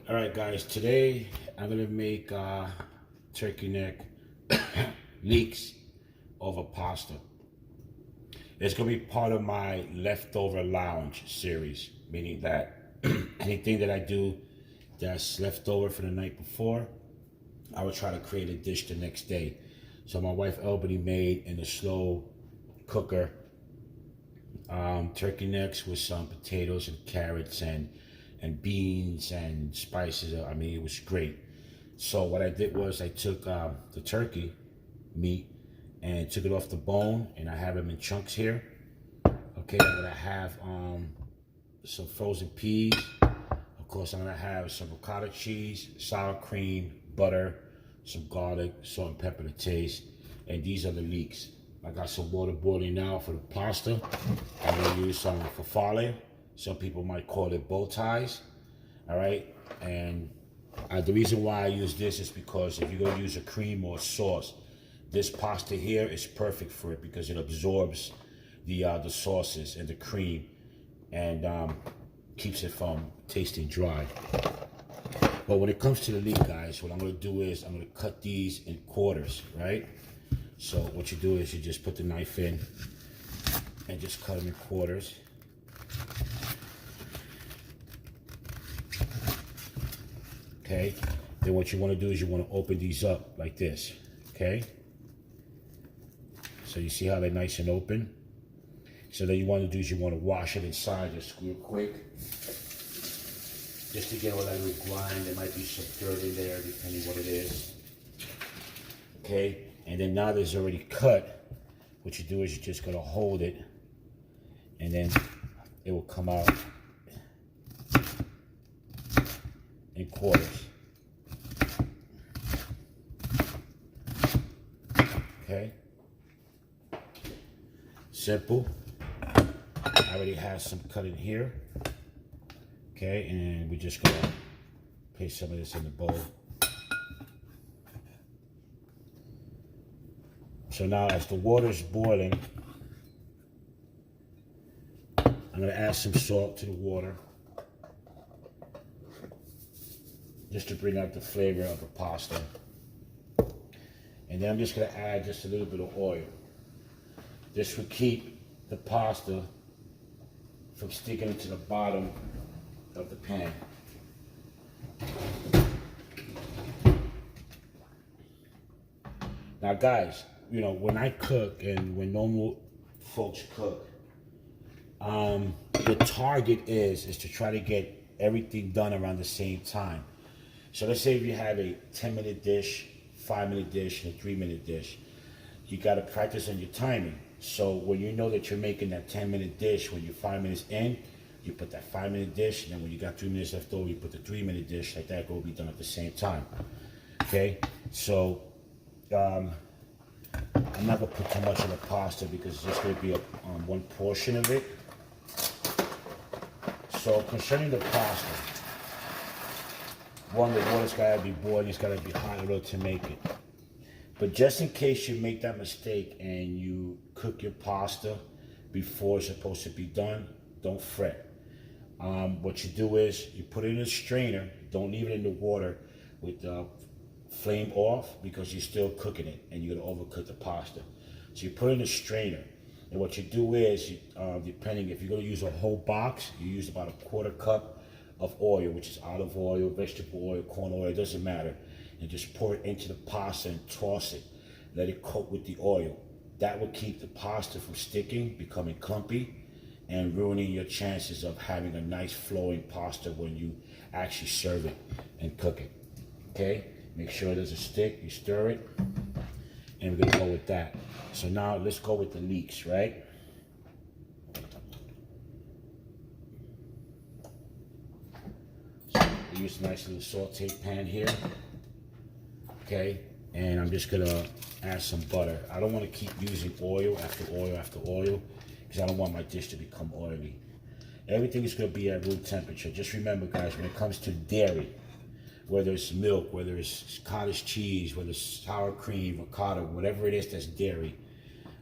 All right, guys, today I'm gonna make turkey neck leeks over pasta. It's gonna be part of my leftover lounge series, meaning that anything that I do that's left over from the night before, I will try to create a dish the next day. So my wife Albany made in a slow cooker turkey necks with some potatoes and carrots and beans and spices. I mean, it was great. So what I did was I took the turkey meat and took it off the bone, and I have them in chunks here. Okay, I'm gonna have some frozen peas. Of course, I'm gonna have some ricotta cheese, sour cream, butter, some garlic, salt and pepper to taste, and these are the leeks. I got some water boiling now for the pasta. I'm gonna use some farfalle. Some people might call it bow ties. All right, and the reason why I use this is because if you're gonna use a cream or a sauce, this pasta here is perfect for it because it absorbs the sauces and the cream and keeps it from tasting dry. But when it comes to the leek, guys, what I'm gonna do is I'm gonna cut these in quarters, right? So what you do is you just put the knife in and just cut them in quarters. Okay, then what you want to do is you want to open these up like this, okay? So you see how they're nice and open? So then you want to do is you want to wash it inside just real quick. Just to get all that little grind, there might be some dirt in there depending what it is. Okay, and then now that it's already cut, what you do is you're just going to hold it and then it will come out in quarters. Okay, simple. I already have some cut in here. Okay, and we're just gonna place some of this in the bowl. So now as the water is boiling, I'm gonna add some salt to the water just to bring out the flavor of the pasta. And then I'm just gonna add just a little bit of oil. This will keep the pasta from sticking into the bottom of the pan. Now guys, you know, when I cook and when normal folks cook, the target is to try to get everything done around the same time. So let's say if you have a 10-minute dish, 5-minute dish, and a 3-minute dish, you got to practice on your timing. So when you know that you're making that 10-minute dish, when you're 5 minutes in, you put that 5-minute dish, and then when you got 3 minutes left over, you put the 3-minute dish. Like that will be done at the same time. Okay, so I'm not gonna put too much in the pasta because it's just gonna be one portion of it. So concerning the pasta, one, the water's gotta be boiling, it's gotta be hot in order to make it. But just in case you make that mistake and you cook your pasta before it's supposed to be done, don't fret. What you do is you put it in a strainer, don't leave it in the water with the flame off because you're still cooking it and you're gonna overcook the pasta. So you put it in a strainer, and what you do is, depending if you're gonna use a whole box, you use about a 1/4 cup of oil, which is olive oil, vegetable oil, corn oil, it doesn't matter. And just pour it into the pasta and toss it. Let it coat with the oil. That will keep the pasta from sticking, becoming clumpy, and ruining your chances of having a nice flowing pasta when you actually serve it and cook it. Okay? Make sure it doesn't stick, you stir it, and we're gonna go with that. So now let's go with the leeks, right? So we use a nice little saute pan here. Okay, and I'm just gonna add some butter. I don't want to keep using oil after oil after oil because I don't want my dish to become oily. Everything is gonna be at room temperature. Just remember, guys, when it comes to dairy, whether it's milk, whether it's cottage cheese, whether it's sour cream, ricotta, whatever it is that's dairy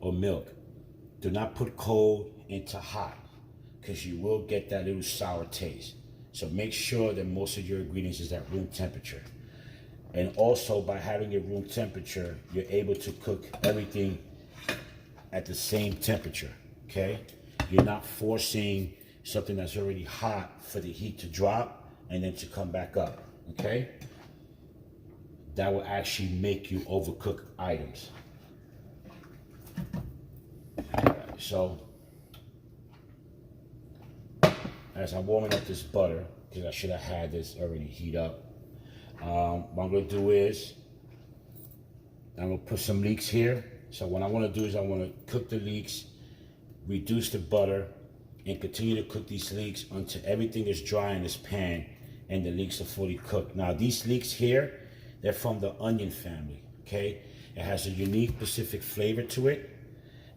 or milk, do not put cold into hot because you will get that little sour taste. So make sure that most of your ingredients is at room temperature. And also by having it room temperature, you're able to cook everything at the same temperature, okay? You're not forcing something that's already hot for the heat to drop and then to come back up, okay? That will actually make you overcook items. All right, so as I'm warming up this butter, because I should have had this already heat up, what I'm gonna do is I'm gonna put some leeks here. So what I wanna do is I wanna cook the leeks, reduce the butter, and continue to cook these leeks until everything is dry in this pan and the leeks are fully cooked. Now these leeks here, they're from the onion family, okay? It has a unique specific flavor to it,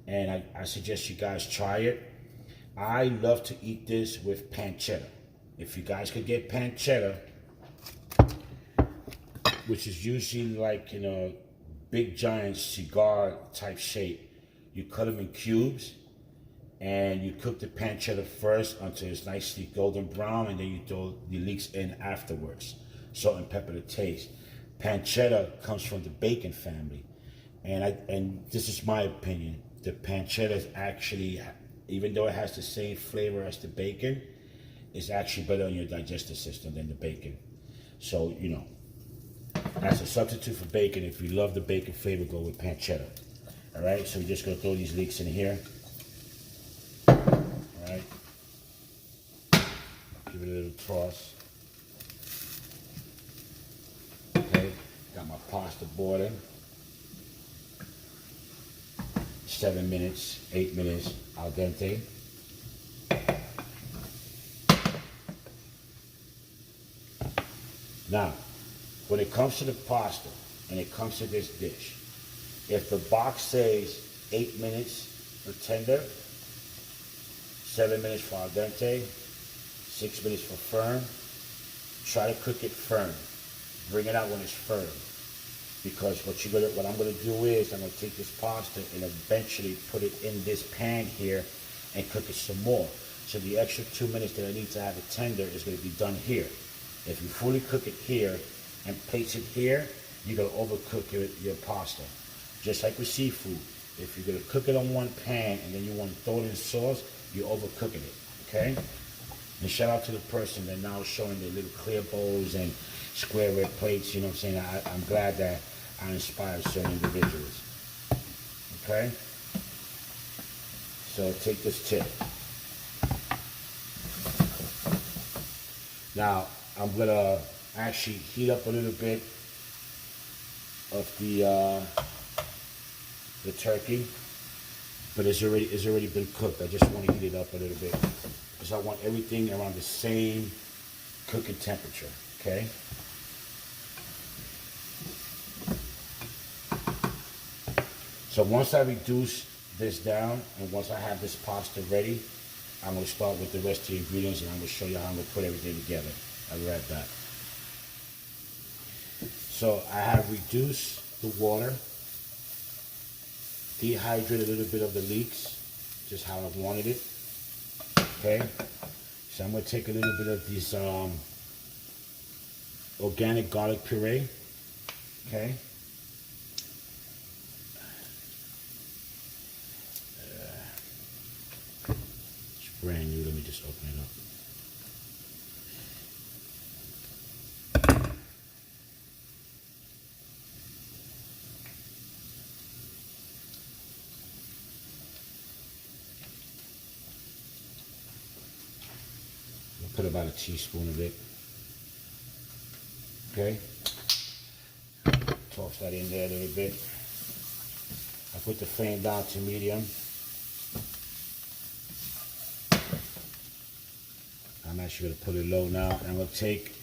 and I suggest you guys try it. I love to eat this with pancetta. If you guys could get pancetta, which is usually like in a big giant cigar type shape, you cut them in cubes and you cook the pancetta first until it's nicely golden brown, and then you throw the leeks in afterwards. Salt and pepper to taste. Pancetta comes from the bacon family, and this is my opinion. The pancetta is actually, even though it has the same flavor as the bacon, it's actually better on your digestive system than the bacon. So, you know, as a substitute for bacon, if you love the bacon flavor, go with pancetta. All right, so we're just gonna throw these leeks in here. All right, give it a little toss. Okay, got my pasta boiling. 7 minutes, 8 minutes, al dente. Now, when it comes to the pasta and it comes to this dish, if the box says 8 minutes for tender, 7 minutes for al dente, 6 minutes for firm, try to cook it firm. Bring it out when it's firm. Because what I'm gonna do is I'm gonna take this pasta and eventually put it in this pan here and cook it some more. So the extra 2 minutes that I need to have it tender is gonna be done here. If you fully cook it here and place it here, you're gonna overcook your pasta. Just like with seafood, if you're gonna cook it on one pan and then you want to throw it in sauce, you're overcooking it, okay? And shout out to the person that now is showing the little clear bowls and square red plates, you know what I'm saying? I'm glad that I inspired certain individuals, okay? So take this tip. Now, I'm gonna actually heat up a little bit of the turkey, but it's already been cooked. I just want to heat it up a little bit because I want everything around the same cooking temperature, okay? So once I reduce this down and once I have this pasta ready, I'm going to start with the rest of the ingredients and I'm going to show you how I'm going to put everything together. I'll be right back. So I have reduced the water, dehydrated a little bit of the leeks, just how I wanted it, okay? So I'm going to take a little bit of this organic garlic puree, okay? It's brand new, let me just open it up. Put about a teaspoon of it. Okay. Toss that in there a little bit. I put the flame down to medium. I'm actually going to put it low now. And I'm going to take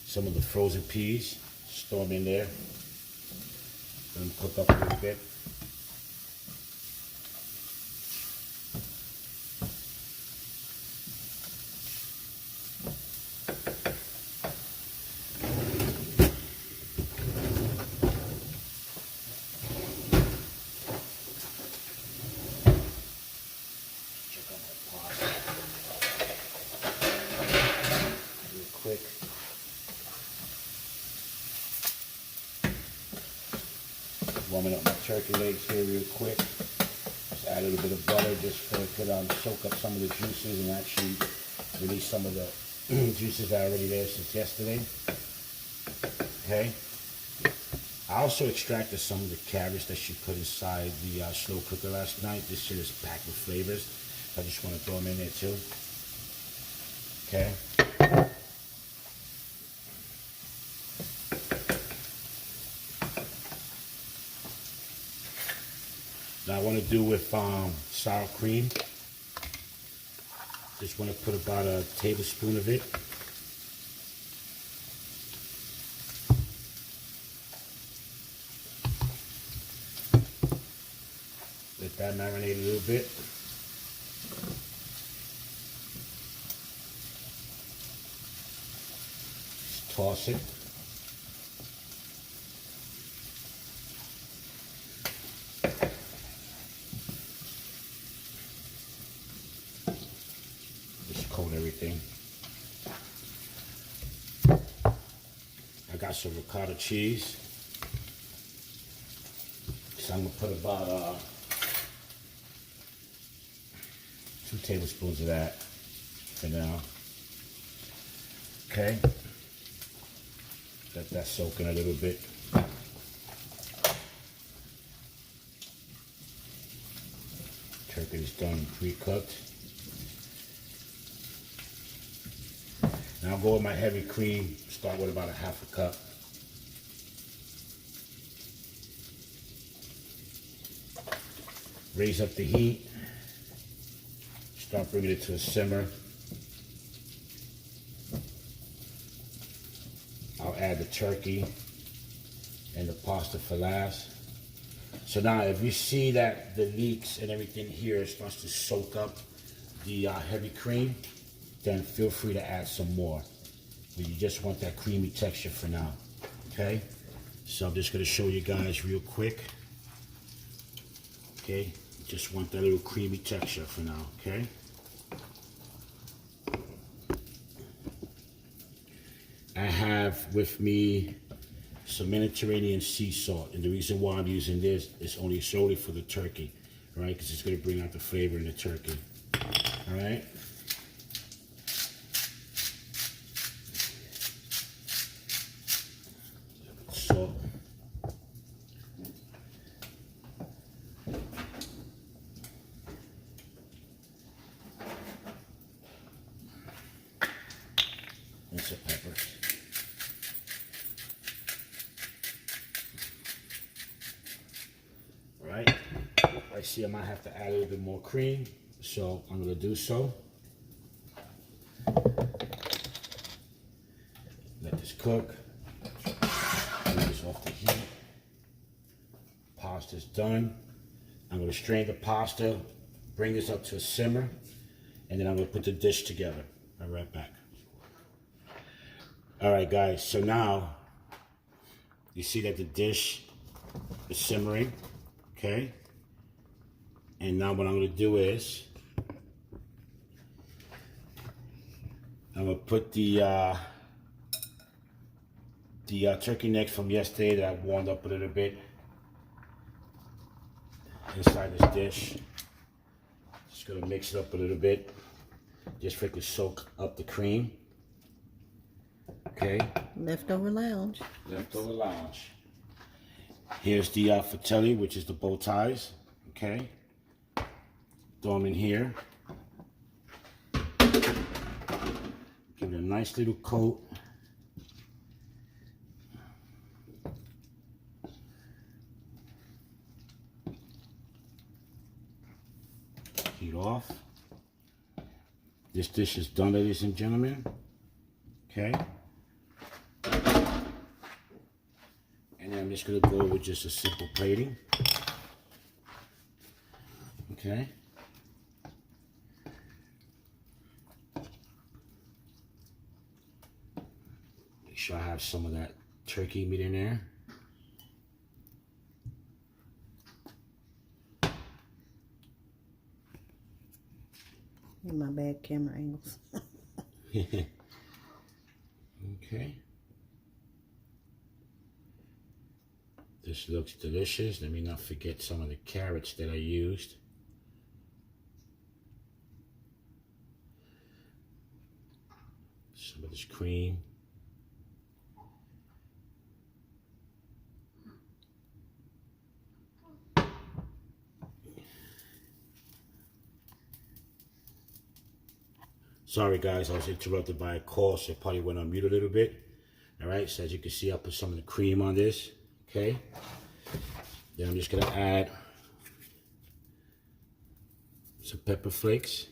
some of the frozen peas, store them in there. Let them cook up a little bit. Warming up my turkey legs here real quick. Just add a little bit of butter just for it to soak up some of the juices and actually release some of the juices that are already there since yesterday. Okay. I also extracted some of the carrots that she put inside the slow cooker last night. This shit is packed with flavors. I just want to throw them in there too. Okay. Now I want to do with sour cream. Just want to put about a tablespoon of it. Let that marinate a little bit. Just toss it. Just coat everything. I got some ricotta cheese. So I'm gonna put about 2 tablespoons of that for now. Okay. Let that soak in a little bit. Turkey is done pre-cooked. Now I'll go with my heavy cream. Start with about a 1/2 cup. Raise up the heat. Start bringing it to a simmer. I'll add the turkey and the pasta for last. So now if you see that the leeks and everything here starts to soak up the heavy cream, then feel free to add some more. But you just want that creamy texture for now, okay? So I'm just gonna show you guys real quick. Okay, just want that little creamy texture for now, okay? I have with me some Mediterranean sea salt, and the reason why I'm using this is only solely for the turkey, right? Because it's going to bring out the flavor in the turkey, all right? Salt. And some peppers. Right? I see I might have to add a little bit more cream, so I'm going to do so. Let this cook. Bring this off the heat. Pasta's done. I'm going to strain the pasta, bring this up to a simmer, and then I'm going to put the dish together. I'll be right back. All right, guys, so now you see that the dish is simmering, okay? And now what I'm going to do is I'm going to put the turkey neck from yesterday that I warmed up a little bit inside this dish. Just going to mix it up a little bit just for it to soak up the cream. Okay. Leftover lounge. Leftover lounge. Here's the fratelli, which is the bow ties. Okay. Throw them in here. Give it a nice little coat. Heat off. This dish is done, ladies and gentlemen. Okay. And then I'm just going to go with just a simple plating. Okay. Make sure I have some of that turkey meat in there. In my bad camera angles. Okay. This looks delicious. Let me not forget some of the carrots that I used. Some of this cream. Sorry guys, I was interrupted by a call, so it probably went on mute a little bit. All right, so as you can see, I put some of the cream on this, okay? Then I'm just gonna add some pepper flakes.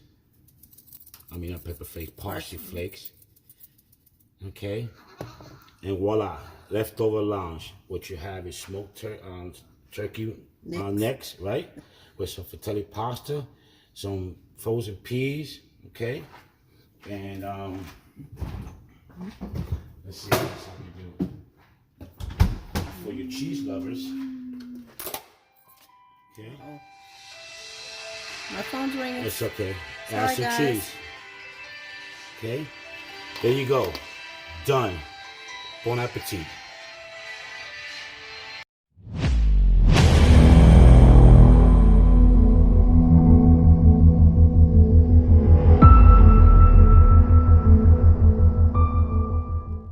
I mean, not pepper flakes, parsley flakes. Okay, and voila, leftover lounge. What you have is smoked turkey necks, right? With some fratelli pasta, some frozen peas, okay? And let's see what else I can do. For your cheese lovers, okay? Oh. My phone's ringing. It's okay. Sorry, Add some guys. cheese. Okay? There you go. Done. Bon appetit.